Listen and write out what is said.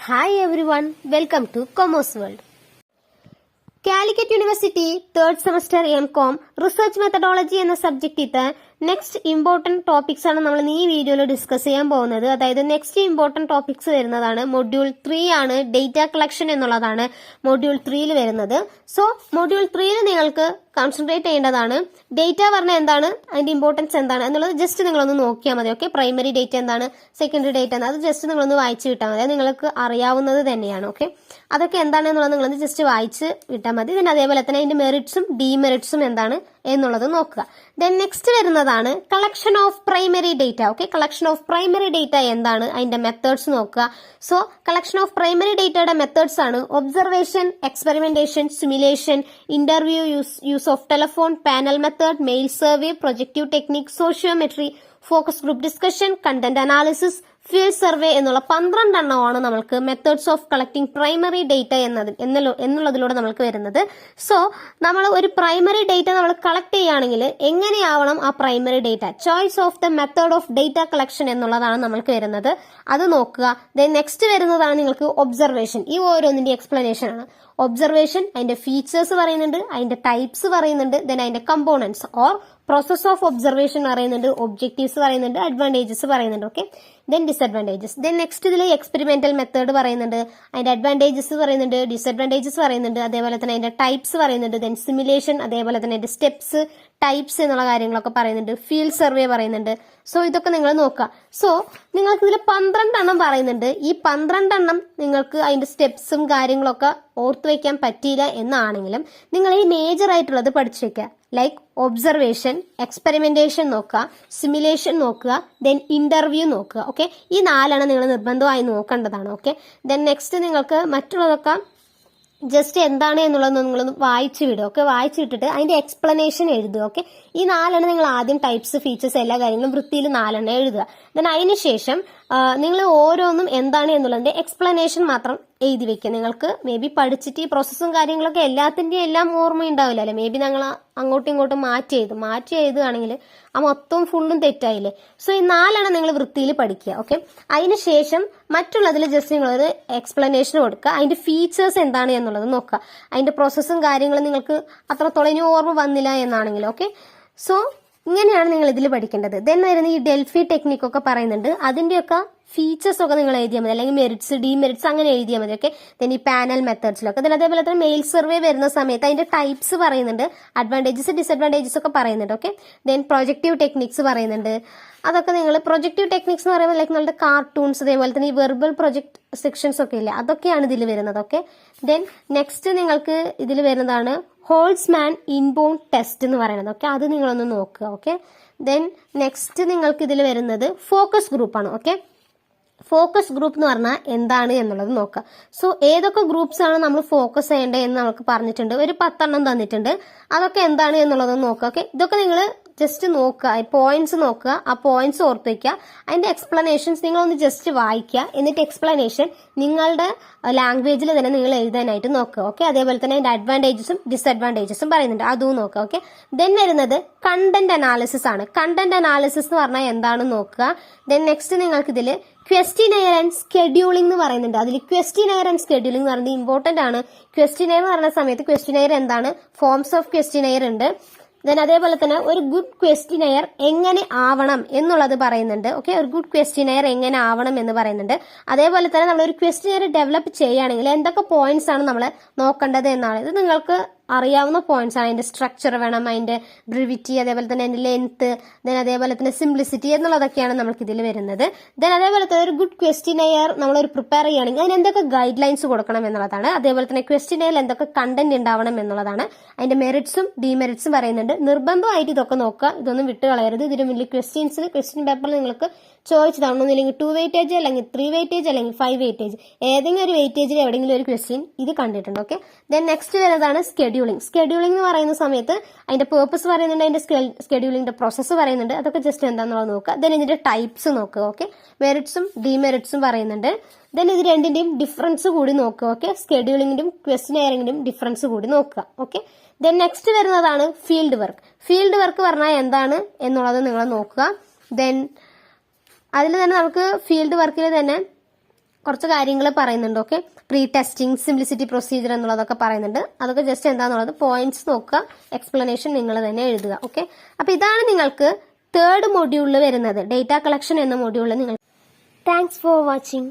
Hi everyone, welcome to Commerce World. Calicut university third semester M.Com research methodology എന്ന സബ്ജക്റ്റിത്തെ next important topics ആണ് നമ്മൾ ഈ വീഡിയോയിൽ ഡിസ്കസ് ചെയ്യാൻ പോകുന്നത്. അതായത് നെക്സ്റ്റ് ഇമ്പോർട്ടന്റ് ടോപ്പിക്സ് വരുന്നതാണ് മൊഡ്യൂൾ 3 ആണ്. ഡേറ്റ കളക്ഷൻ എന്നുള്ളതാണ് മൊഡ്യൂൾ 3യിൽ വരുന്നത്. സോ മൊഡ്യൂൾ 3യിൽ നിങ്ങൾക്ക് കോൺസെൻട്രേറ്റ് ചെയ്യേണ്ടതാണ് ഡേറ്റ പറഞ്ഞാൽ എന്താണ്, അതിന്റെ ഇമ്പോർട്ടൻസ് എന്താണ് എന്നുള്ളത് ജസ്റ്റ് നിങ്ങളൊന്ന് നോക്കിയാൽ മതി. ഓക്കെ, പ്രൈമറി ഡേറ്റ എന്താണ്, സെക്കൻഡറി ഡേറ്റ എന്താണ്, അത് ജസ്റ്റ് നിങ്ങളൊന്ന് വായിച്ച് വിട്ടാൽ മതി. അത് നിങ്ങൾക്ക് അറിയാവുന്നത് തന്നെയാണ്. ഓക്കെ, അതൊക്കെ എന്താണെന്നുള്ളത് നിങ്ങളൊന്ന് ജസ്റ്റ് വായിച്ച് വിട്ടാൽ മതി. പിന്നെ അതേപോലെ തന്നെ അതിന്റെ മെറിറ്റ്സും ഡിമെറിറ്റ്സും എന്താണ് എന്നുള്ളത് നോക്കുക. ദെൻ നെക്സ്റ്റ് വരുന്നതാണ് collection of primary data. Okay, collection of primary data എന്താണ്, അതിന്റെ മെത്തേഡ്സ് നോക്കുക. സോ കളക്ഷൻ ഓഫ് പ്രൈമറി ഡേറ്റയുടെ മെത്തേഡ്സ് ആണ് observation, experimentation, simulation, interview, use of telephone, panel method, mail survey, projective technique, sociometry, focus group discussion, content analysis, field survey എന്നുള്ള 12 എണ്ണമാണ് നമ്മൾക്ക് methods of collecting primary data എന്നുള്ളതിലൂടെ നമ്മൾക്ക് വരുന്നത്. So നമ്മൾ ഒരു പ്രൈമറി ഡേറ്റ നമ്മൾ കളക്ട് ചെയ്യുകയാണെങ്കിൽ എങ്ങനെയാവണം ആ primary data, choice of the method of data collection എന്നുള്ളതാണ് നമ്മൾക്ക് വരുന്നത്. അത് നോക്കുക. ദെൻ നെക്സ്റ്റ് വരുന്നതാണ് നിങ്ങൾക്ക് ഒബ്സർവേഷൻ. ഈ ഓരോന്നിന്റെ എക്സ്പ്ലനേഷൻ ആണ്. ഒബ്സർവേഷൻ അതിന്റെ ഫീച്ചേഴ്സ് പറയുന്നുണ്ട്, അതിന്റെ ടൈപ്സ് പറയുന്നുണ്ട്, ദെൻ അതിന്റെ components or process of observation പറയുന്നുണ്ട്, ഒബ്ജക്റ്റീവ്സ് പറയുന്നുണ്ട്, അഡ്വാൻറ്റേജസ് പറയുന്നുണ്ട്. Okay, then disadvantages. Then next ഇതിൽ എക്സ്പെരിമെന്റൽ മെത്തേഡ് പറയുന്നുണ്ട്, അതിന്റെ അഡ്വാൻറ്റേജസ് പറയുന്നുണ്ട്, ഡിസഡ്വാൻറ്റേജസ് പറയുന്നുണ്ട്, അതേപോലെ തന്നെ അതിന്റെ ടൈപ്സ് പറയുന്നുണ്ട്, ദെൻ സിമുലേഷൻ, അതേപോലെ തന്നെ അതിന്റെ സ്റ്റെപ്സ്, ടൈപ്സ് എന്നുള്ള കാര്യങ്ങളൊക്കെ പറയുന്നുണ്ട്, ഫീൽഡ് സർവേ പറയുന്നുണ്ട്. സോ ഇതൊക്കെ നിങ്ങൾ നോക്കുക. സോ നിങ്ങൾക്ക് ഇതിൽ 12 എണ്ണം പറയുന്നുണ്ട്. ഈ 12 എണ്ണം നിങ്ങൾക്ക് അതിന്റെ സ്റ്റെപ്സും കാര്യങ്ങളൊക്കെ ഓർത്തു വെക്കാൻ പറ്റിയില്ല എന്നാണെങ്കിലും നിങ്ങൾ ഈ മേജർ ആയിട്ടുള്ളത് പഠിച്ചു വെക്കുക. ലൈക്ക് ഒബ്സർവേഷൻ, എക്സ്പെരിമെന്റേഷൻ നോക്കുക, സിമുലേഷൻ നോക്കുക, ദെൻ ഇന്റർവ്യൂ നോക്കുക. ഓക്കെ, ഈ 4 നിങ്ങൾ നിർബന്ധമായി നോക്കേണ്ടതാണ്. ഓക്കെ, ദെൻ നെക്സ്റ്റ് നിങ്ങൾക്ക് മറ്റുള്ളതൊക്കെ ജസ്റ്റ് എന്താണ് എന്നുള്ളത് നിങ്ങളൊന്ന് വായിച്ചു വിടുക. ഓക്കെ, വായിച്ചു വിട്ടിട്ട് അതിന്റെ എക്സ്പ്ലനേഷൻ എഴുതുക. ഓക്കെ, ഈ 4 നിങ്ങൾ ആദ്യം ടൈപ്സ്, ഫീച്ചേഴ്സ് എല്ലാ കാര്യങ്ങളും വൃത്തിയിൽ 4 എഴുതുക. ദെൻ അതിനുശേഷം നിങ്ങൾ ഓരോന്നും എന്താണ് എന്നുള്ളതിന്റെ എക്സ്പ്ലനേഷൻ മാത്രം എഴുതി വെക്കുക. നിങ്ങൾക്ക് മേ ബി പഠിച്ചിട്ട് ഈ പ്രോസസ്സും കാര്യങ്ങളൊക്കെ എല്ലാത്തിന്റെയും എല്ലാം ഓർമ്മയുണ്ടാവില്ല അല്ലെ. മേ ബി ഞങ്ങൾ അങ്ങോട്ടും ഇങ്ങോട്ടും മാറ്റി എഴുതുകയാണെങ്കിൽ ആ മൊത്തം ഫുള്ളും തെറ്റായില്ലേ. സോ ഈ 4 നിങ്ങൾ വൃത്തിയിൽ പഠിക്കുക. ഓക്കെ, അതിനുശേഷം മറ്റുള്ളതിൽ ജസ്റ്റ് നിങ്ങളൊരു എക്സ്പ്ലനേഷൻ കൊടുക്കുക. അതിന്റെ ഫീച്ചേഴ്സ് എന്താണ് എന്നുള്ളത് നോക്കുക. അതിന്റെ പ്രോസസ്സും കാര്യങ്ങളും നിങ്ങൾക്ക് അത്രത്തോളം ഇനി ഓർമ്മ വന്നില്ല എന്നാണെങ്കിൽ ഓക്കെ. സോ ഇങ്ങനെയാണ് നിങ്ങൾ ഇതിൽ പഠിക്കേണ്ടത്. ദെൻ വരുന്ന ഈ ഡെൽഫി ടെക്നിക് ഒക്കെ പറയുന്നുണ്ട്. അതിന്റെയൊക്കെ ഫീച്ചേഴ്സ് ഒക്കെ നിങ്ങൾ എഴുതിയാൽ മതി, അല്ലെങ്കിൽ മെറിറ്റ്സ്, ഡിമെറിറ്റ്സ് അങ്ങനെ എഴുതിയാൽ മതി. ഓക്കെ, ദെൻ ഈ പാനൽ മെത്തേഡ്സിലൊക്കെ ദെൻ അതേപോലെ തന്നെ മെയിൽ സർവേ വരുന്ന സമയത്ത് അതിന്റെ ടൈപ്സ് പറയുന്നുണ്ട്, അഡ്വാൻറ്റേജസ്, ഡിസഡ്വാൻറ്റേജസ് ഒക്കെ പറയുന്നുണ്ട്. ഓക്കെ, ദെൻ പ്രൊജക്റ്റീവ് ടെക്നിക്സ് പറയുന്നുണ്ട്. അതൊക്കെ നിങ്ങൾ പ്രൊജക്റ്റീവ് ടെക്നിക്സ് എന്ന് പറയുമ്പോൾ ലൈക്ക് നിങ്ങളുടെ കാർട്ടൂൺസ്, അതേപോലെ തന്നെ ഈ വെർബൽ പ്രൊജക്ട് സെക്ഷൻസ് ഒക്കെ ഇല്ലേ, അതൊക്കെയാണ് ഇതിൽ വരുന്നത്. ഓക്കെ, ദെൻ നെക്സ്റ്റ് നിങ്ങൾക്ക് ഇതിൽ വരുന്നതാണ് ഹോൾസ്മാൻ ഇൻബോൺ ടെസ്റ്റ് എന്ന് പറയുന്നത്. ഓക്കെ, അത് നിങ്ങളൊന്ന് നോക്കുക. ഓക്കെ, ദെൻ നെക്സ്റ്റ് നിങ്ങൾക്ക് ഇതിൽ വരുന്നത് ഫോക്കസ് ഗ്രൂപ്പാണ്. ഓക്കെ, ഫോക്കസ് ഗ്രൂപ്പ് എന്ന് പറഞ്ഞാൽ എന്താണ് എന്നുള്ളത് നോക്കുക. സോ ഏതൊക്കെ ഗ്രൂപ്പ്സ് ആണ് നമ്മൾ ഫോക്കസ് ചെയ്യേണ്ടത് എന്ന് നമുക്ക് പറഞ്ഞിട്ടുണ്ട്. ഒരു 10 എണ്ണം തന്നിട്ടുണ്ട്. അതൊക്കെ എന്താണ് എന്നുള്ളത് നോക്കുക. ഓക്കെ, ഇതൊക്കെ നിങ്ങൾ ജസ്റ്റ് നോക്കുക, പോയിന്റ്സ് നോക്കുക, ആ പോയിന്റ്സ് ഓർത്ത് വയ്ക്കുക. അതിന്റെ എക്സ്പ്ലനേഷൻസ് നിങ്ങളൊന്ന് ജസ്റ്റ് വായിക്കുക. എന്നിട്ട് എക്സ്പ്ലനേഷൻ നിങ്ങളുടെ ലാംഗ്വേജിൽ തന്നെ നിങ്ങൾ എഴുതാനായിട്ട് നോക്കുക. ഓക്കെ, അതേപോലെ തന്നെ അതിന്റെ അഡ്വാൻറ്റേജസും ഡിസഡ്വാൻറ്റേജസും പറയുന്നുണ്ട്, അതും നോക്കുക. ഓക്കെ, ദെൻ വരുന്നത് കണ്ടന്റ് അനാലിസിസ് ആണ്. കണ്ടന്റ് അനാലിസിസ് എന്ന് പറഞ്ഞാൽ എന്താണെന്ന് നോക്കുക. ദെൻ നെക്സ്റ്റ് നിങ്ങൾക്ക് ഇതിൽ ക്വസ്റ്റിനെയർ ആൻഡ് സ്കെഡ്യൂളിംഗ് എന്ന് പറയുന്നുണ്ട്. അതിൽ ക്വസ്റ്റിനെയർ ആൻഡ് സ്കെഡ്യൂളിംഗ് എന്ന് പറയുന്നത് ഇമ്പോർട്ടന്റ് ആണ്. ക്വസ്റ്റിനെയർ എന്ന് പറയുന്ന സമയത്ത് ക്വസ്റ്റിനെയർ എന്താണ്, ഫോംസ് ഓഫ് ക്വസ്റ്റിനെയർ ഉണ്ട്. ദെൻ അതേപോലെ തന്നെ ഒരു ഗുഡ് ക്വസ്റ്റിനെയർ എങ്ങനെ ആവണം എന്നുള്ളത് പറയുന്നുണ്ട്. ഓക്കെ, ഒരു ഗുഡ് ക്വസ്റ്റിനെയർ എങ്ങനെ ആവണം എന്ന് പറയുന്നുണ്ട്. അതേപോലെ തന്നെ നമ്മൾ ഒരു ക്വസ്റ്റിനെയർ ഡെവലപ്പ് ചെയ്യുകയാണെങ്കിൽ എന്തൊക്കെ പോയിന്റ്സ് ആണ് നമ്മൾ നോക്കേണ്ടത് എന്നാണ്. ഇത് നിങ്ങൾക്ക് അറിയാവുന്ന പോയിന്റ്സ് ആണ്. അതിന്റെ സ്ട്രക്ചർ വേണം, അതിന്റെ ബ്രിവിറ്റി, അതേപോലെ തന്നെ അതിന്റെ ലെങ്ത്, ദെൻ അതേപോലെ തന്നെ സിംപ്ലിസിറ്റി എന്നുള്ളതൊക്കെയാണ് നമുക്ക് ഇതിൽ വരുന്നത്. ദെൻ അതേപോലെ തന്നെ ഒരു ഗുഡ് ക്വസ്റ്റിനെയർ നമ്മളൊരു പ്രിപ്പയർ ചെയ്യുകയാണെങ്കിൽ അതിന് എന്തൊക്കെ ഗൈഡ് ലൈൻസ് കൊടുക്കണം എന്നുള്ളതാണ്. അതേപോലെ തന്നെ ക്വസ്റ്റിനെയറിൽ എന്തൊക്കെ കണ്ടന്റ് ഉണ്ടാവണം എന്നുള്ളതാണ്. അതിന്റെ മെറിറ്റ്സും ഡിമെറിറ്റ്സും പറയുന്നുണ്ട്. നിർബന്ധമായിട്ട് ഇതൊക്കെ നോക്കുക, ഇതൊന്നും വിട്ട് കളയരുത്. ഇതിന് വലിയ ക്വസ്റ്റ്യൻസിൽ ക്വസ്റ്റ്യൻ പേപ്പറിൽ നിങ്ങൾക്ക് ചോദിച്ചതാണ്. ഒന്നില്ലെങ്കിൽ 2 വെയിറ്റേജ്, അല്ലെങ്കിൽ 3 വെയിറ്റേജ്, അല്ലെങ്കിൽ 5 വെയിറ്റേജ്, ഏതെങ്കിലും ഒരു വെയിറ്റേജിൽ എവിടെയെങ്കിലും ഒരു ക്വസ്റ്റ്യൻ ഇത് കണ്ടിട്ടുണ്ട്. ഓക്കെ, ദെൻ നെക്സ്റ്റ് വരുന്നതാണ് സ്കെഡ്യൂളിംഗ്. സ്കെഡ്യൂളിംഗ് എന്ന് പറയുന്ന സമയത്ത് അതിന്റെ പേർപ്പസ് പറയുന്നുണ്ട്, അതിന്റെ സ്കെഡ്യൂളിംഗിന്റെ പ്രോസസ്സ് പറയുന്നുണ്ട്. അതൊക്കെ ജസ്റ്റ് എന്താണെന്നുള്ളത് നോക്കുക. ദെൻ ഇതിന്റെ ടൈപ്സ് നോക്കുക. ഓക്കെ, മെറിറ്റ്സും ഡിമെറിറ്റ്സും പറയുന്നുണ്ട്. ദെൻ ഇത് രണ്ടിന്റെയും ഡിഫറൻസ് കൂടി നോക്കുക. ഓക്കെ, സ്കെഡ്യൂളിംഗിന്റെയും ക്വസ്റ്റിനെയറിംഗിന്റെയും ഡിഫറൻസ് കൂടി നോക്കുക. ഓക്കെ, ദെൻ നെക്സ്റ്റ് വരുന്നതാണ് ഫീൽഡ് വർക്ക്. ഫീൽഡ് വർക്ക് പറഞ്ഞാൽ എന്താണ് എന്നുള്ളത് നിങ്ങൾ നോക്കുക. ദെൻ അതിൽ തന്നെ നമുക്ക് ഫീൽഡ് വർക്കിൽ തന്നെ കുറച്ച് കാര്യങ്ങൾ പറയുന്നുണ്ട്. Okay, pre testing, simplicity procedure എന്നുള്ളതൊക്കെ പറയുന്നുണ്ട്. അതൊക്കെ ജസ്റ്റ് എന്താണെന്നുള്ളത് പോയിന്റ്സ് നോക്കുക, എക്സ്പ്ലനേഷൻ നിങ്ങൾ തന്നെ എഴുതുക. ഓക്കെ, അപ്പൊ ഇതാണ് നിങ്ങൾക്ക് 3rd മൊഡ്യൂളിൽ വരുന്നത്, ഡേറ്റ കളക്ഷൻ എന്ന മൊഡ്യൂളിൽ നിങ്ങൾ. Thanks for watching.